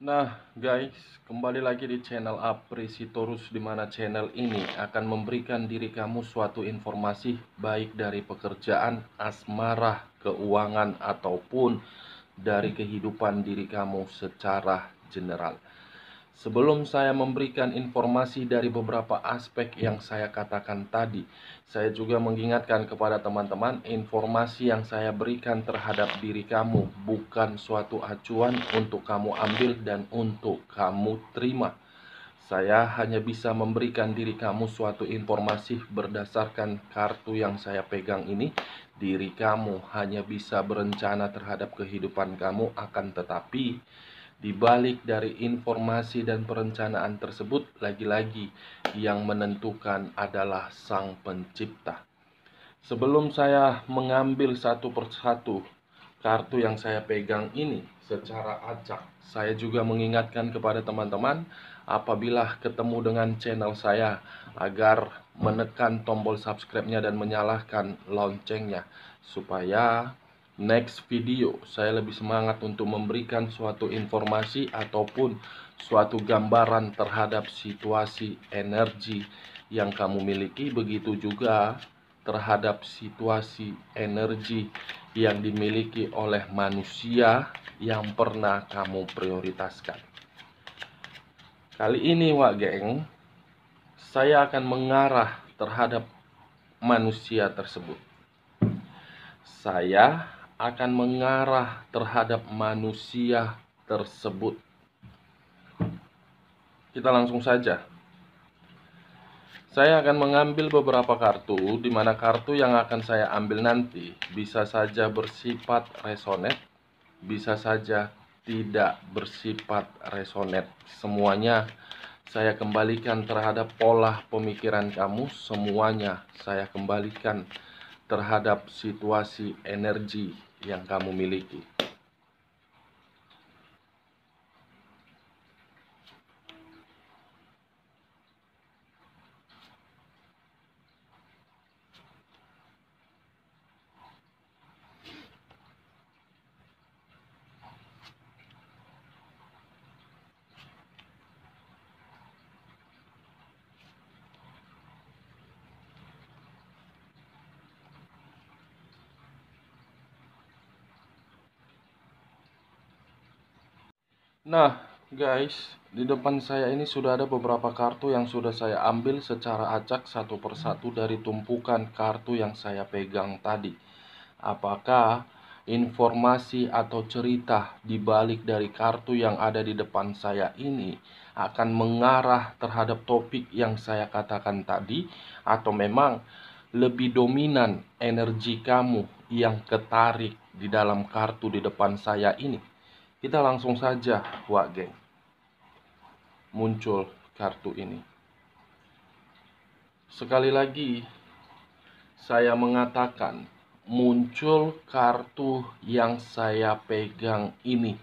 Nah, guys, kembali lagi di channel Apresitorus, di mana channel ini akan memberikan diri kamu suatu informasi baik dari pekerjaan, asmara, keuangan, ataupun dari kehidupan diri kamu secara general. Sebelum saya memberikan informasi dari beberapa aspek yang saya katakan tadi, saya juga mengingatkan kepada teman-teman, informasi yang saya berikan terhadap diri kamu bukan suatu acuan untuk kamu ambil dan untuk kamu terima. Saya hanya bisa memberikan diri kamu suatu informasi berdasarkan kartu yang saya pegang ini. Diri kamu hanya bisa berencana terhadap kehidupan kamu, akan tetapi di balik dari informasi dan perencanaan tersebut, lagi-lagi yang menentukan adalah Sang Pencipta. Sebelum saya mengambil satu persatu kartu yang saya pegang ini secara acak, saya juga mengingatkan kepada teman-teman apabila ketemu dengan channel saya agar menekan tombol subscribe-nya dan menyalakan loncengnya, supaya next video saya lebih semangat untuk memberikan suatu informasi ataupun suatu gambaran terhadap situasi energi yang kamu miliki, begitu juga terhadap situasi energi yang dimiliki oleh manusia yang pernah kamu prioritaskan. Kali ini, Wak Geng, saya akan mengarah terhadap manusia tersebut. Saya akan mengarah terhadap manusia tersebut. Kita langsung saja. Saya akan mengambil beberapa kartu, di mana kartu yang akan saya ambil nanti bisa saja bersifat resonate, bisa saja tidak bersifat resonate. Semuanya saya kembalikan terhadap pola pemikiran kamu, semuanya saya kembalikan terhadap situasi energi yang kamu miliki. Nah, guys, di depan saya ini sudah ada beberapa kartu yang sudah saya ambil secara acak satu persatu dari tumpukan kartu yang saya pegang tadi. Apakah informasi atau cerita di balik dari kartu yang ada di depan saya ini akan mengarah terhadap topik yang saya katakan tadi, atau memang lebih dominan energi kamu yang ketarik di dalam kartu di depan saya ini? Kita langsung saja, Wak Geng. Muncul kartu ini. Sekali lagi, saya mengatakan, muncul kartu yang saya pegang ini.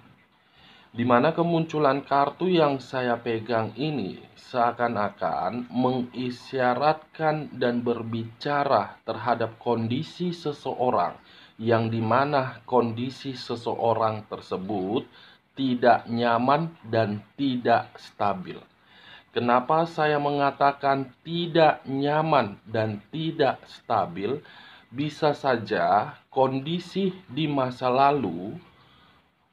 Di mana kemunculan kartu yang saya pegang ini seakan-akan mengisyaratkan dan berbicara terhadap kondisi seseorang, yang dimana kondisi seseorang tersebut tidak nyaman dan tidak stabil. Kenapa saya mengatakan tidak nyaman dan tidak stabil? Bisa saja kondisi di masa lalu,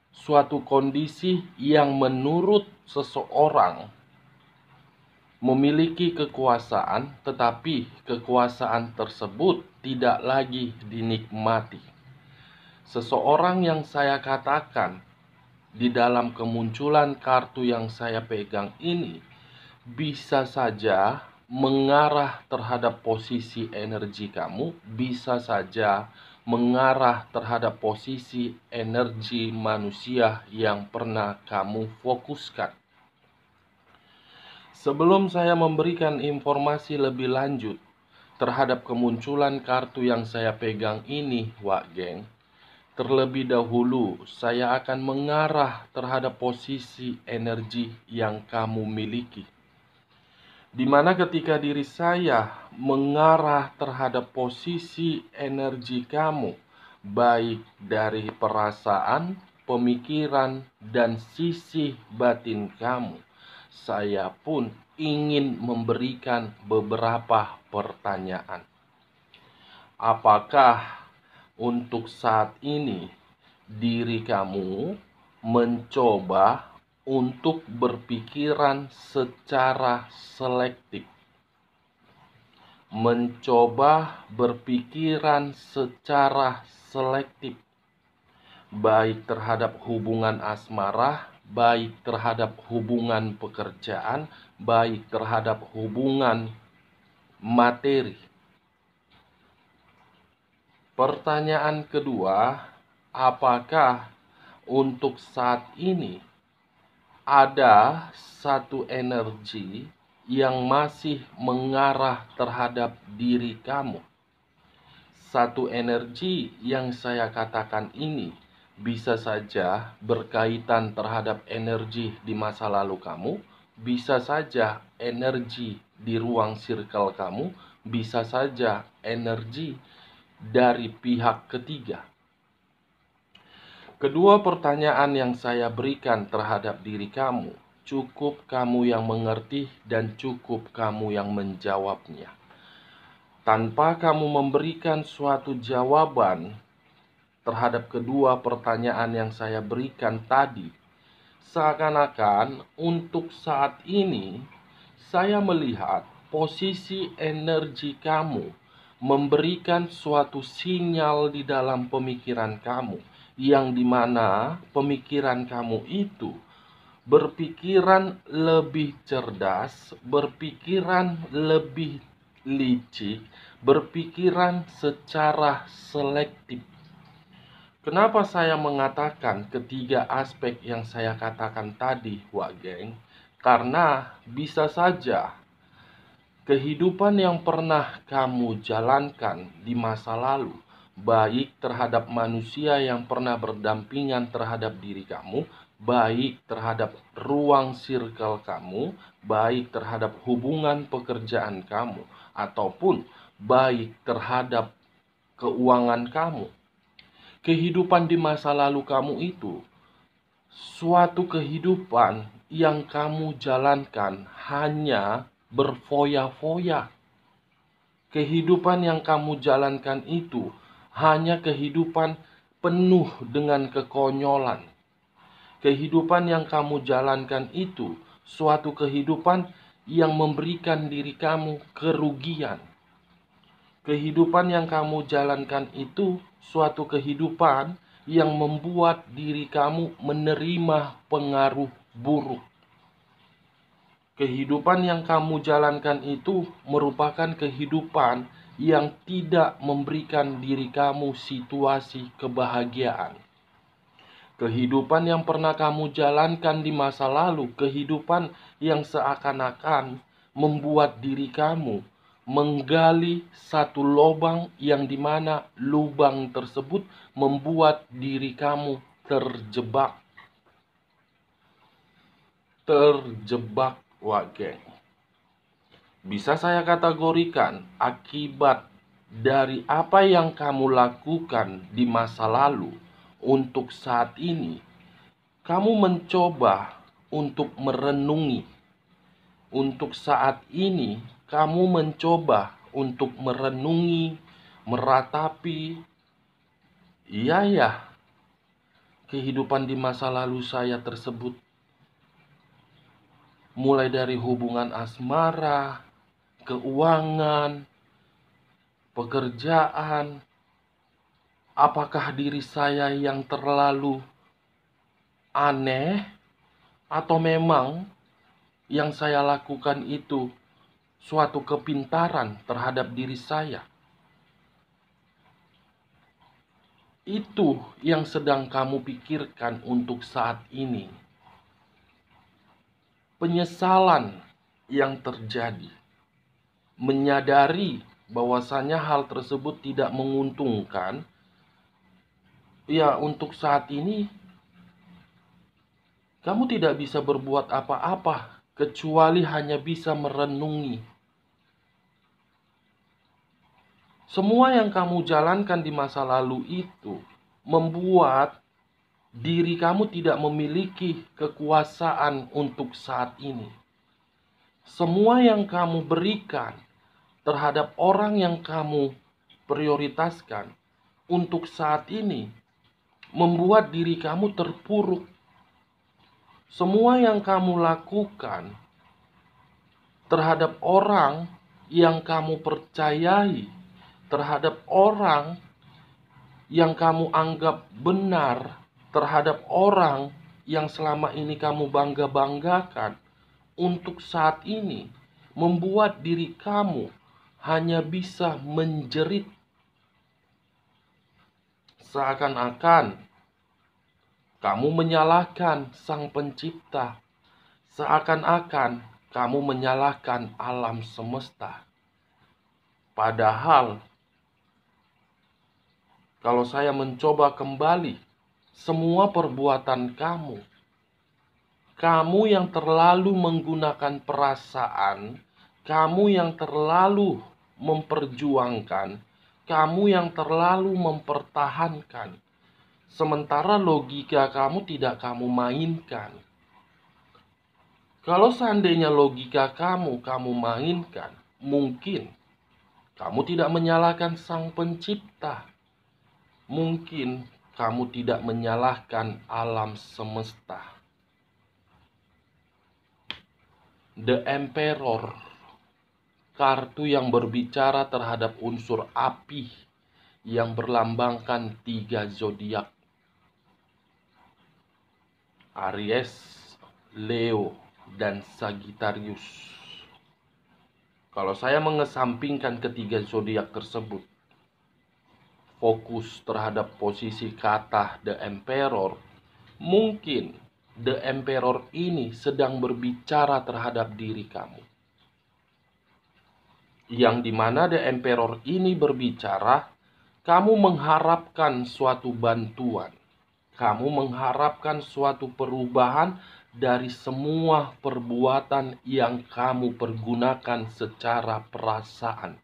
suatu kondisi yang menurut seseorang memiliki kekuasaan, tetapi kekuasaan tersebut tidak lagi dinikmati. Seseorang yang saya katakan di dalam kemunculan kartu yang saya pegang ini bisa saja mengarah terhadap posisi energi kamu, bisa saja mengarah terhadap posisi energi manusia yang pernah kamu fokuskan. Sebelum saya memberikan informasi lebih lanjut terhadap kemunculan kartu yang saya pegang ini, Wak Geng, terlebih dahulu saya akan mengarah terhadap posisi energi yang kamu miliki. Di mana ketika diri saya mengarah terhadap posisi energi kamu, baik dari perasaan, pemikiran, dan sisi batin kamu, saya pun ingin memberikan beberapa pertanyaan. Apakah untuk saat ini diri kamu mencoba untuk berpikiran secara selektif? Mencoba berpikiran secara selektif, baik terhadap hubungan asmara, baik terhadap hubungan pekerjaan, baik terhadap hubungan materi. Pertanyaan kedua, apakah untuk saat ini ada satu energi yang masih mengarah terhadap diri kamu? Satu energi yang saya katakan ini bisa saja berkaitan terhadap energi di masa lalu kamu, bisa saja energi di ruang circle kamu, bisa saja energi dari pihak ketiga. Kedua pertanyaan yang saya berikan terhadap diri kamu, cukup kamu yang mengerti dan cukup kamu yang menjawabnya. Tanpa kamu memberikan suatu jawaban terhadap kedua pertanyaan yang saya berikan tadi, seakan-akan untuk saat ini saya melihat posisi energi kamu memberikan suatu sinyal di dalam pemikiran kamu, yang dimana pemikiran kamu itu berpikiran lebih cerdas, berpikiran lebih licik, berpikiran secara selektif. Kenapa saya mengatakan ketiga aspek yang saya katakan tadi, Wak Geng? Karena bisa saja kehidupan yang pernah kamu jalankan di masa lalu, baik terhadap manusia yang pernah berdampingan terhadap diri kamu, baik terhadap ruang circle kamu, baik terhadap hubungan pekerjaan kamu, ataupun baik terhadap keuangan kamu. Kehidupan di masa lalu kamu itu suatu kehidupan yang kamu jalankan hanya berfoya-foya. Kehidupan yang kamu jalankan itu hanya kehidupan penuh dengan kekonyolan. Kehidupan yang kamu jalankan itu suatu kehidupan yang memberikan diri kamu kerugian. Kehidupan yang kamu jalankan itu suatu kehidupan yang membuat diri kamu menerima pengaruh buruk. Kehidupan yang kamu jalankan itu merupakan kehidupan yang tidak memberikan diri kamu situasi kebahagiaan. Kehidupan yang pernah kamu jalankan di masa lalu, kehidupan yang seakan-akan membuat diri kamu menggali satu lubang yang dimana lubang tersebut membuat diri kamu terjebak. Wak Geng. Bisa saya kategorikan akibat dari apa yang kamu lakukan di masa lalu. Untuk saat ini kamu mencoba untuk merenungi. Untuk saat ini kamu mencoba untuk merenungi, meratapi, iya ya, kehidupan di masa lalu saya tersebut, mulai dari hubungan asmara, keuangan, pekerjaan. Apakah diri saya yang terlalu aneh, atau memang yang saya lakukan itu suatu kepintaran terhadap diri saya? Itu yang sedang kamu pikirkan untuk saat ini. Penyesalan yang terjadi, menyadari bahwasanya hal tersebut tidak menguntungkan, ya untuk saat ini kamu tidak bisa berbuat apa-apa kecuali hanya bisa merenungi. Semua yang kamu jalankan di masa lalu itu membuat Diri kamu tidak memiliki kekuasaan untuk saat ini. Semua yang kamu berikan terhadap orang yang kamu prioritaskan untuk saat ini membuat diri kamu terpuruk. Semua yang kamu lakukan terhadap orang yang kamu percayai, terhadap orang yang kamu anggap benar, terhadap orang yang selama ini kamu bangga-banggakan, untuk saat ini membuat diri kamu hanya bisa menjerit. Seakan-akan kamu menyalahkan Sang Pencipta, seakan-akan kamu menyalahkan alam semesta. Padahal kalau saya mencoba kembali semua perbuatan kamu yang terlalu menggunakan perasaan, kamu yang terlalu memperjuangkan, kamu yang terlalu mempertahankan, sementara logika kamu tidak kamu mainkan. Kalau seandainya logika kamu mainkan, mungkin kamu tidak menyalahkan Sang Pencipta. Mungkin kamu tidak menyalahkan alam semesta. The Emperor, kartu yang berbicara terhadap unsur api yang berlambangkan 3 zodiak: Aries, Leo, dan Sagittarius. Kalau saya mengesampingkan ketiga zodiak tersebut, fokus terhadap posisi kata The Emperor, mungkin The Emperor ini sedang berbicara terhadap diri kamu. Yang dimana The Emperor ini berbicara, kamu mengharapkan suatu bantuan, kamu mengharapkan suatu perubahan dari semua perbuatan yang kamu pergunakan secara perasaan.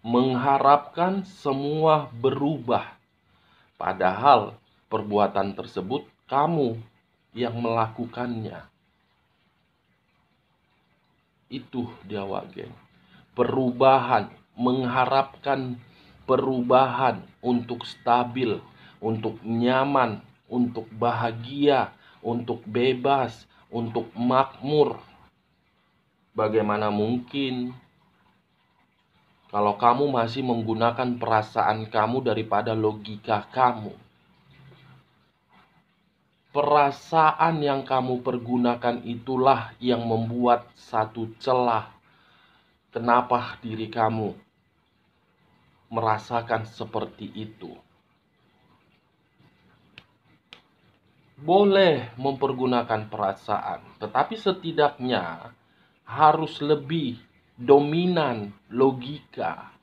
Mengharapkan semua berubah, padahal perbuatan tersebut kamu yang melakukannya. Itu dia, geng. Perubahan, mengharapkan perubahan untuk stabil, untuk nyaman, untuk bahagia, untuk bebas, untuk makmur. Bagaimana mungkin kalau kamu masih menggunakan perasaan kamu daripada logika kamu? Perasaan yang kamu pergunakan itulah yang membuat satu celah kenapa diri kamu merasakan seperti itu. Boleh mempergunakan perasaan, tetapi setidaknya harus lebih dominan logika.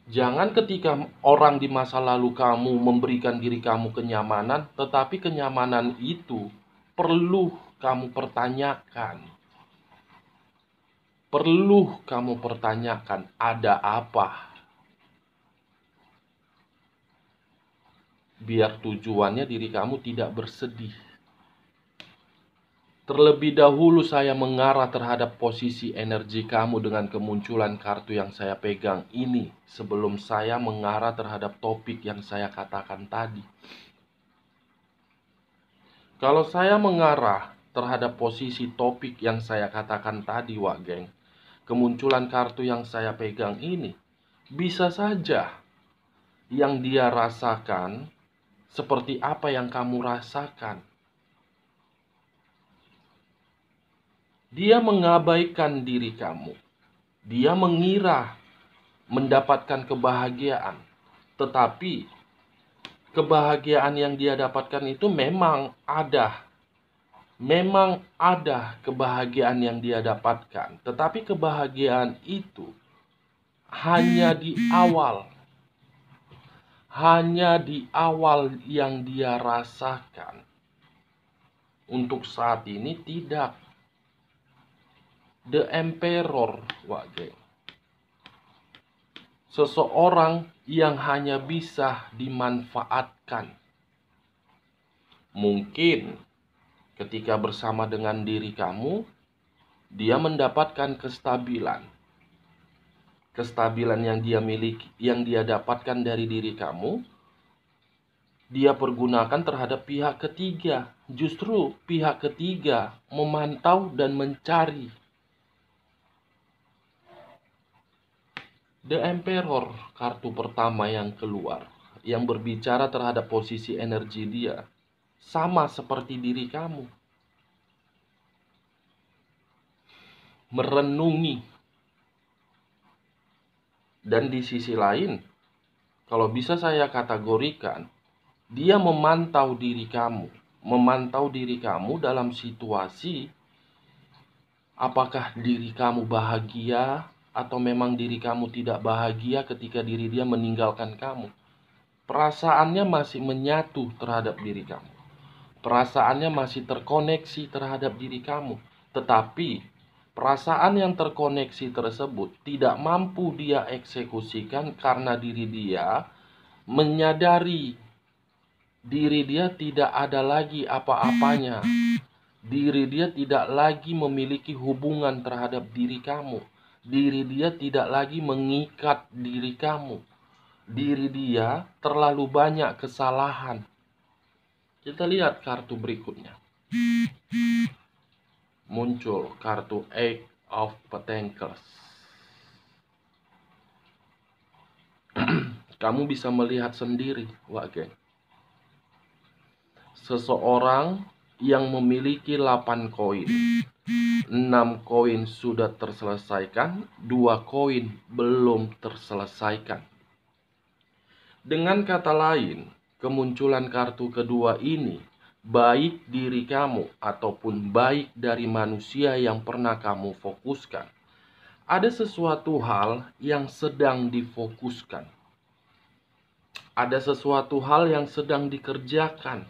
Jangan ketika orang di masa lalu kamu memberikan diri kamu kenyamanan, tetapi kenyamanan itu perlu kamu pertanyakan. Perlu kamu pertanyakan, ada apa? Biar tujuannya diri kamu tidak bersedih. Terlebih dahulu saya mengarah terhadap posisi energi kamu dengan kemunculan kartu yang saya pegang ini, sebelum saya mengarah terhadap topik yang saya katakan tadi. Kalau saya mengarah terhadap posisi topik yang saya katakan tadi, geng, kemunculan kartu yang saya pegang ini, bisa saja yang dia rasakan seperti apa yang kamu rasakan. Dia mengabaikan diri kamu. Dia mengira mendapatkan kebahagiaan. Tetapi kebahagiaan yang dia dapatkan itu memang ada. Memang ada kebahagiaan yang dia dapatkan. Tetapi kebahagiaan itu hanya di awal. Hanya di awal yang dia rasakan. Untuk saat ini tidak. The Emperor, geng. seseorang yang hanya bisa dimanfaatkan. Mungkin ketika bersama dengan diri kamu, dia mendapatkan kestabilan. Kestabilan yang dia miliki, yang dia dapatkan dari diri kamu, dia pergunakan terhadap pihak ketiga. Justru pihak ketiga memantau dan mencari. The Emperor, kartu pertama yang keluar, yang berbicara terhadap posisi energi dia, sama seperti diri kamu. Merenungi. Dan di sisi lain, kalau bisa saya kategorikan, dia memantau diri kamu. Memantau diri kamu dalam situasi apakah diri kamu bahagia atau memang diri kamu tidak bahagia ketika diri dia meninggalkan kamu. Perasaannya masih menyatu terhadap diri kamu. Perasaannya masih terkoneksi terhadap diri kamu. Tetapi perasaan yang terkoneksi tersebut tidak mampu dia eksekusikan karena diri dia menyadari diri dia tidak ada lagi apa-apanya. Diri dia tidak lagi memiliki hubungan terhadap diri kamu. Diri dia tidak lagi mengikat diri kamu. Diri dia terlalu banyak kesalahan. Kita lihat kartu berikutnya. Muncul kartu Eight of Pentacles. Kamu bisa melihat sendiri, Wak Geng. Seseorang yang memiliki 8 koin. 6 koin sudah terselesaikan, 2 koin belum terselesaikan. Dengan kata lain, kemunculan kartu kedua ini, baik diri kamu ataupun baik dari manusia yang pernah kamu fokuskan, ada sesuatu hal yang sedang difokuskan. Ada sesuatu hal yang sedang dikerjakan.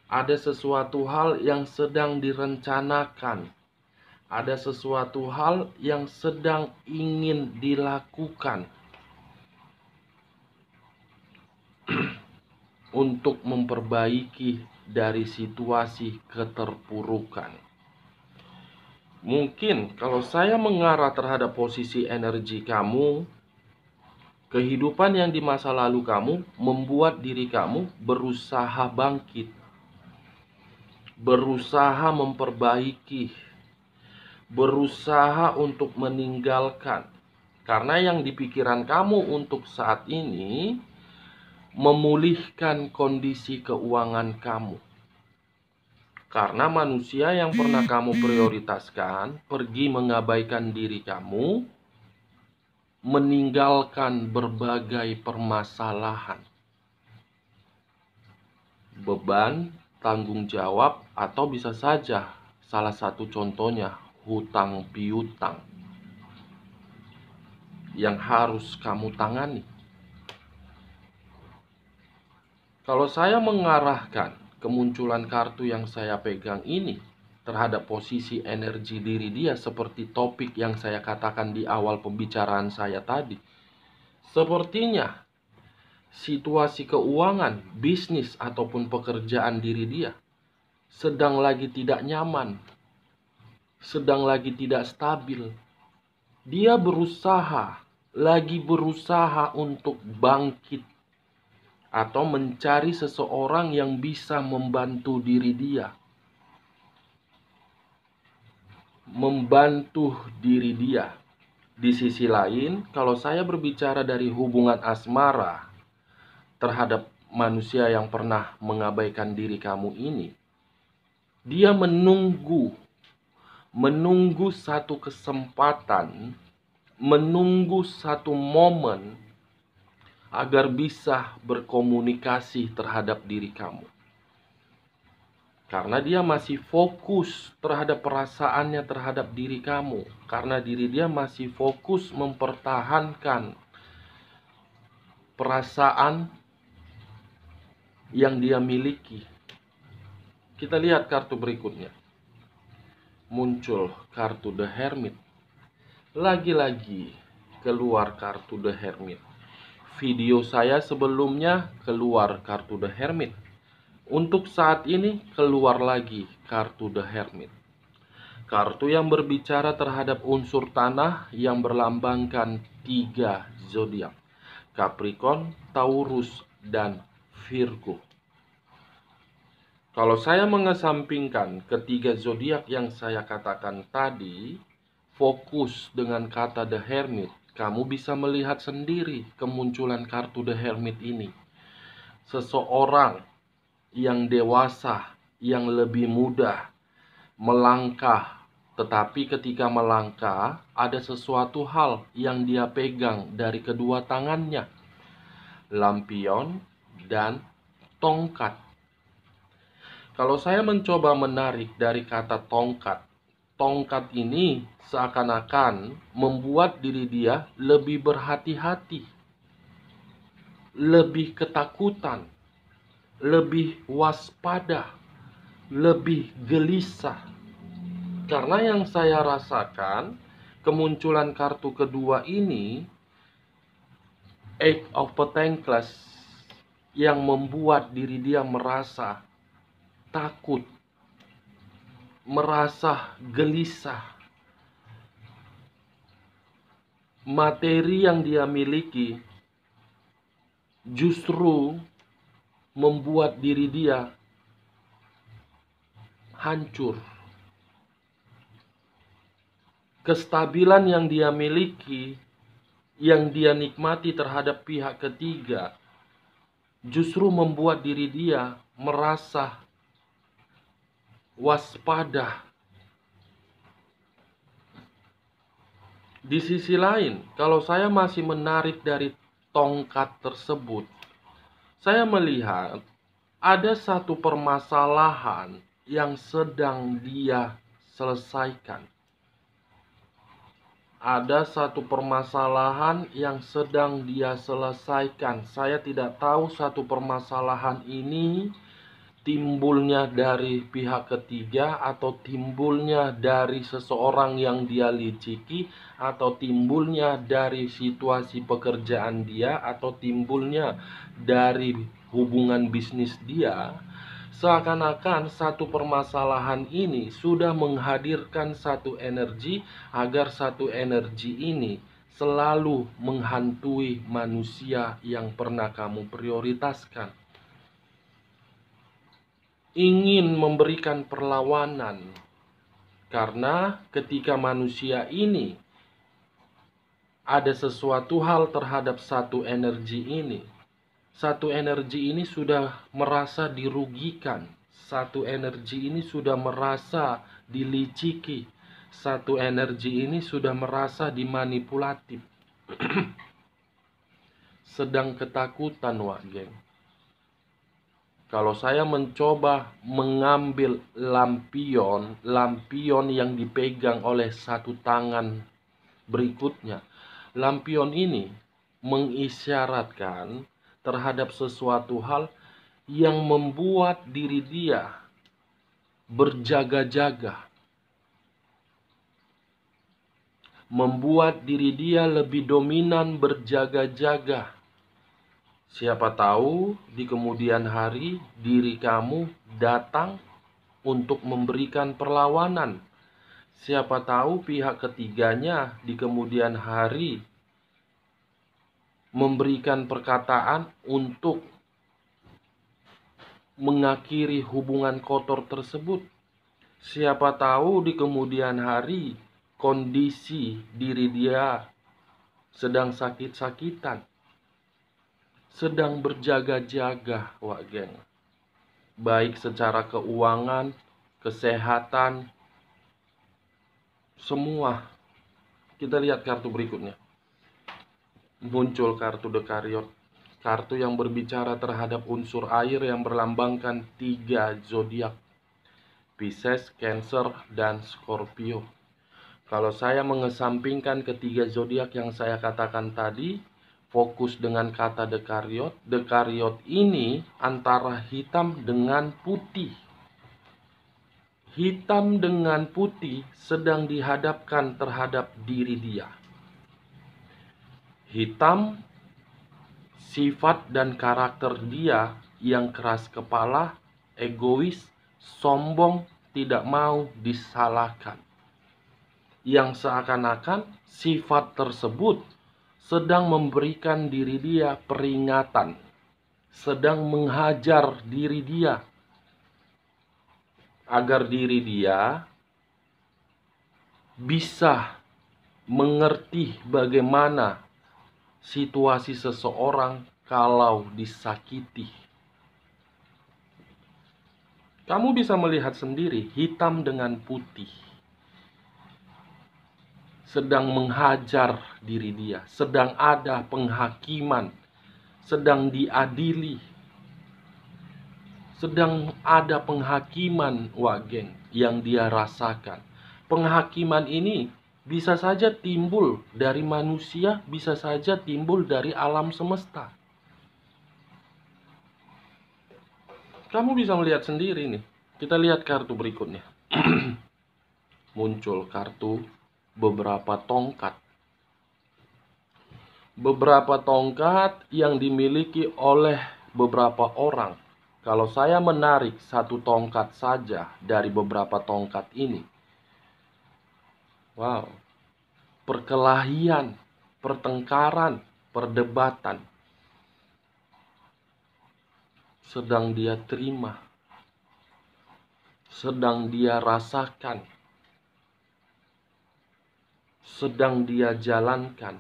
Ada sesuatu hal yang sedang direncanakan. Ada sesuatu hal yang sedang ingin dilakukan untuk memperbaiki dari situasi keterpurukan. Mungkin kalau saya mengarah terhadap posisi energi kamu, kehidupan yang di masa lalu kamu membuat diri kamu berusaha bangkit, berusaha memperbaiki, berusaha untuk meninggalkan. Karena yang di pikiran kamu untuk saat ini memulihkan kondisi keuangan kamu. Karena manusia yang pernah kamu prioritaskan pergi mengabaikan diri kamu, meninggalkan berbagai permasalahan, beban, tanggung jawab, atau bisa saja salah satu contohnya hutang piutang yang harus kamu tangani. Kalau saya mengarahkan kemunculan kartu yang saya pegang ini terhadap posisi energi diri dia seperti topik yang saya katakan di awal pembicaraan saya tadi, sepertinya situasi keuangan, bisnis ataupun pekerjaan diri dia sedang lagi tidak nyaman, sedang lagi tidak stabil. Dia lagi berusaha untuk bangkit atau mencari seseorang yang bisa membantu diri dia. Membantu diri dia. Di sisi lain, kalau saya berbicara dari hubungan asmara terhadap manusia yang pernah mengabaikan diri kamu ini, dia menunggu satu kesempatan, menunggu satu momen agar bisa berkomunikasi terhadap diri kamu. Karena dia masih fokus terhadap perasaannya terhadap diri kamu. Karena diri dia masih fokus mempertahankan perasaan yang dia miliki. Kita lihat kartu berikutnya. Muncul kartu The Hermit. Lagi-lagi keluar kartu The Hermit. Video saya sebelumnya keluar kartu The Hermit. Untuk saat ini keluar lagi kartu The Hermit. Kartu yang berbicara terhadap unsur tanah yang berlambangkan 3 zodiak: Capricorn, Taurus, dan Virgo. Kalau saya mengesampingkan ketiga zodiak yang saya katakan tadi, fokus dengan kata The Hermit, kamu bisa melihat sendiri kemunculan kartu The Hermit ini. Seseorang yang dewasa, yang lebih muda, melangkah. Tetapi ketika melangkah, ada sesuatu hal yang dia pegang dari kedua tangannya. Lampion dan tongkat. Kalau saya mencoba menarik dari kata tongkat, tongkat ini seakan-akan membuat diri dia lebih berhati-hati, lebih ketakutan, lebih waspada, lebih gelisah. Karena yang saya rasakan, kemunculan kartu kedua ini, Eight of Pentacles, yang membuat diri dia merasa takut, merasa gelisah. Materi yang dia miliki justru membuat diri dia hancur. Kestabilan yang dia miliki, yang dia nikmati terhadap pihak ketiga, justru membuat diri dia merasa waspada. Di sisi lain, kalau saya masih menarik dari tongkat tersebut, saya melihat ada satu permasalahan yang sedang dia selesaikan. Ada satu permasalahan yang sedang dia selesaikan. Saya tidak tahu satu permasalahan ini timbulnya dari pihak ketiga, atau timbulnya dari seseorang yang dia liciki, atau timbulnya dari situasi pekerjaan dia, atau timbulnya dari hubungan bisnis dia. Seakan-akan satu permasalahan ini sudah menghadirkan satu energi, agar satu energi ini selalu menghantui manusia yang pernah kamu prioritaskan. Ingin memberikan perlawanan, karena ketika manusia ini ada sesuatu hal terhadap satu energi ini, satu energi ini sudah merasa dirugikan, satu energi ini sudah merasa diliciki, satu energi ini sudah merasa dimanipulatif. Sedang ketakutan, wak geng. Kalau saya mencoba mengambil lampion yang dipegang oleh satu tangan berikutnya, lampion ini mengisyaratkan terhadap sesuatu hal yang membuat diri dia berjaga-jaga, membuat diri dia lebih dominan, berjaga-jaga. Siapa tahu di kemudian hari diri kamu datang untuk memberikan perlawanan. Siapa tahu pihak ketiganya di kemudian hari memberikan perkataan untuk mengakhiri hubungan kotor tersebut. Siapa tahu di kemudian hari kondisi diri dia sedang sakit-sakitan, sedang berjaga-jaga, wak geng. Baik secara keuangan, kesehatan, semua. Kita lihat kartu berikutnya. Muncul kartu The Chariot, kartu yang berbicara terhadap unsur air yang berlambangkan 3 zodiak: Pisces, Cancer, dan Scorpio. Kalau saya mengesampingkan ketiga zodiak yang saya katakan tadi, fokus dengan kata The Chariot. The Chariot ini antara hitam dengan putih. Hitam dengan putih sedang dihadapkan terhadap diri dia. Hitam, sifat dan karakter dia yang keras kepala, egois, sombong, tidak mau disalahkan. Yang seakan-akan sifat tersebut sedang memberikan diri dia peringatan, sedang menghajar diri dia, agar diri dia bisa mengerti bagaimana situasi seseorang kalau disakiti. Kamu bisa melihat sendiri hitam dengan putih sedang menghajar diri dia, sedang ada penghakiman, sedang diadili, sedang ada penghakiman, geng, yang dia rasakan. Penghakiman ini bisa saja timbul dari manusia, bisa saja timbul dari alam semesta. Kamu bisa melihat sendiri nih. Kita lihat kartu berikutnya. Muncul kartu beberapa tongkat. Beberapa tongkat yang dimiliki oleh beberapa orang. Kalau saya menarik satu tongkat saja dari beberapa tongkat ini, wow, perkelahian, pertengkaran, perdebatan sedang dia terima, sedang dia rasakan, sedang dia jalankan.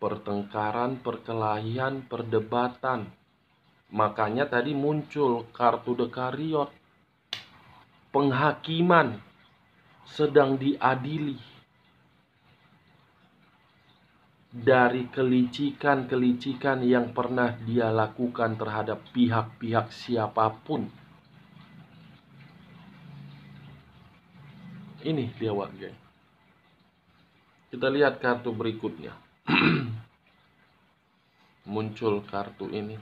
Pertengkaran, perkelahian, perdebatan. Makanya tadi muncul kartu The Chariot. Penghakiman sedang diadili dari kelicikan-kelicikan yang pernah dia lakukan terhadap pihak-pihak siapapun. Ini dia, geng. Kita lihat kartu berikutnya. Muncul kartu ini.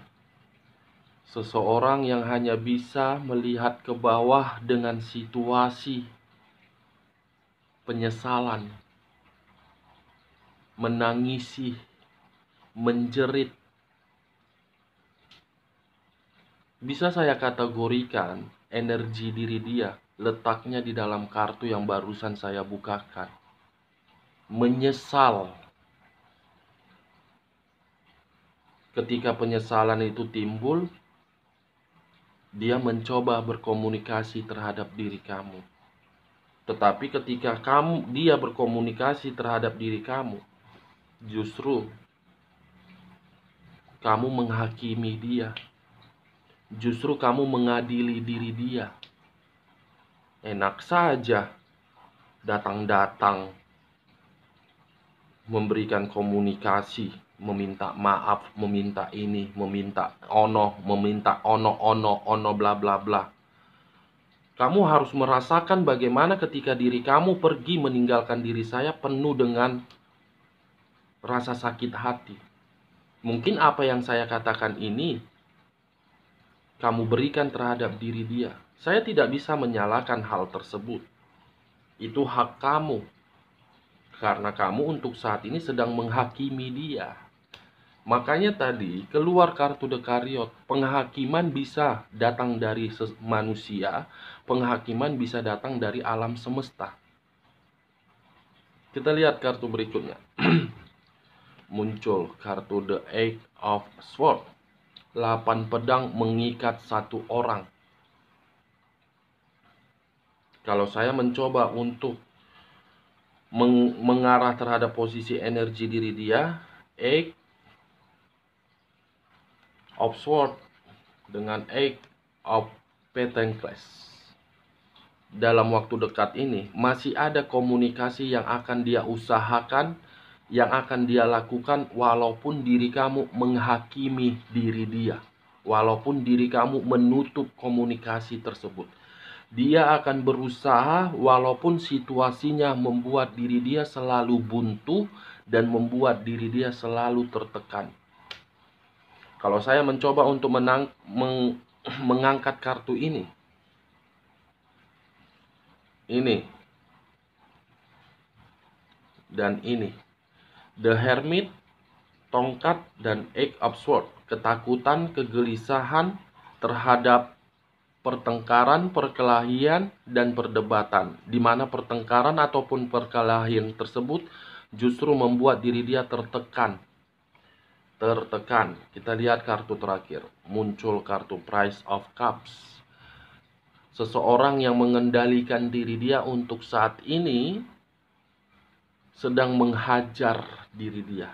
Seseorang yang hanya bisa melihat ke bawah dengan situasi penyesalan, menangisi, menjerit. Bisa saya kategorikan energi diri dia letaknya di dalam kartu yang barusan saya bukakan. Menyesal. Ketika penyesalan itu timbul, dia mencoba berkomunikasi terhadap diri kamu. Tetapi ketika dia berkomunikasi terhadap diri kamu, justru kamu menghakimi dia. Justru kamu mengadili diri dia. Enak saja datang-datang memberikan komunikasi, meminta maaf, meminta ini, meminta ono, bla bla bla. Kamu harus merasakan bagaimana ketika diri kamu pergi meninggalkan diri saya penuh dengan rasa sakit hati. Mungkin apa yang saya katakan ini kamu berikan terhadap diri dia. Saya tidak bisa menyalahkan hal tersebut. Itu hak kamu. Karena kamu untuk saat ini sedang menghakimi dia. Makanya tadi keluar kartu The Chariot. Penghakiman bisa datang dari manusia, penghakiman bisa datang dari alam semesta. Kita lihat kartu berikutnya. Muncul kartu The Eight of Swords. 8 pedang mengikat satu orang. Kalau saya mencoba untuk mengarah terhadap posisi energi diri dia, Eight of Swords dengan Eight of Pentacles. Dalam waktu dekat ini masih ada komunikasi yang akan dia usahakan, yang akan dia lakukan walaupun diri kamu menghakimi diri dia, walaupun diri kamu menutup komunikasi tersebut. Dia akan berusaha walaupun situasinya membuat diri dia selalu buntu dan membuat diri dia selalu tertekan. Kalau saya mencoba untuk mengangkat kartu ini dan ini, The Hermit, tongkat, dan Eight of Swords, ketakutan, kegelisahan terhadap pertengkaran, perkelahian, dan perdebatan, di mana pertengkaran ataupun perkelahian tersebut justru membuat diri dia tertekan. Kita lihat kartu terakhir, muncul kartu Prince of Cups. Seseorang yang mengendalikan diri dia untuk saat ini sedang menghajar diri dia.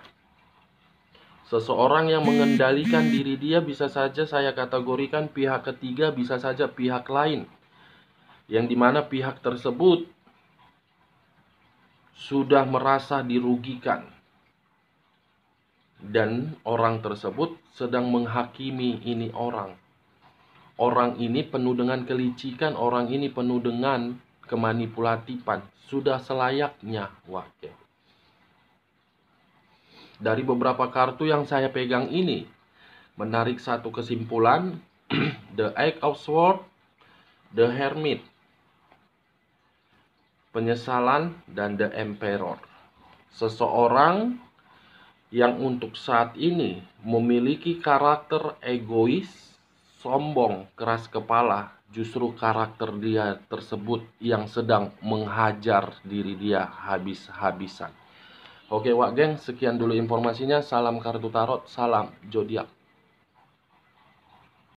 Seseorang yang mengendalikan diri dia bisa saja saya kategorikan pihak ketiga, bisa saja pihak lain, yang dimana pihak tersebut sudah merasa dirugikan, dan orang tersebut sedang menghakimi ini orang. Orang ini penuh dengan kelicikan, orang ini penuh dengan kemanipulatifan. Sudah selayaknya wakil. Dari beberapa kartu yang saya pegang ini, menarik satu kesimpulan, The Eight of Swords, The Hermit, penyesalan, dan The Emperor. Seseorang yang untuk saat ini memiliki karakter egois, sombong, keras kepala, justru karakter dia tersebut yang sedang menghajar diri dia habis-habisan. Oke Wak Geng, sekian dulu informasinya. Salam kartu tarot, salam zodiak.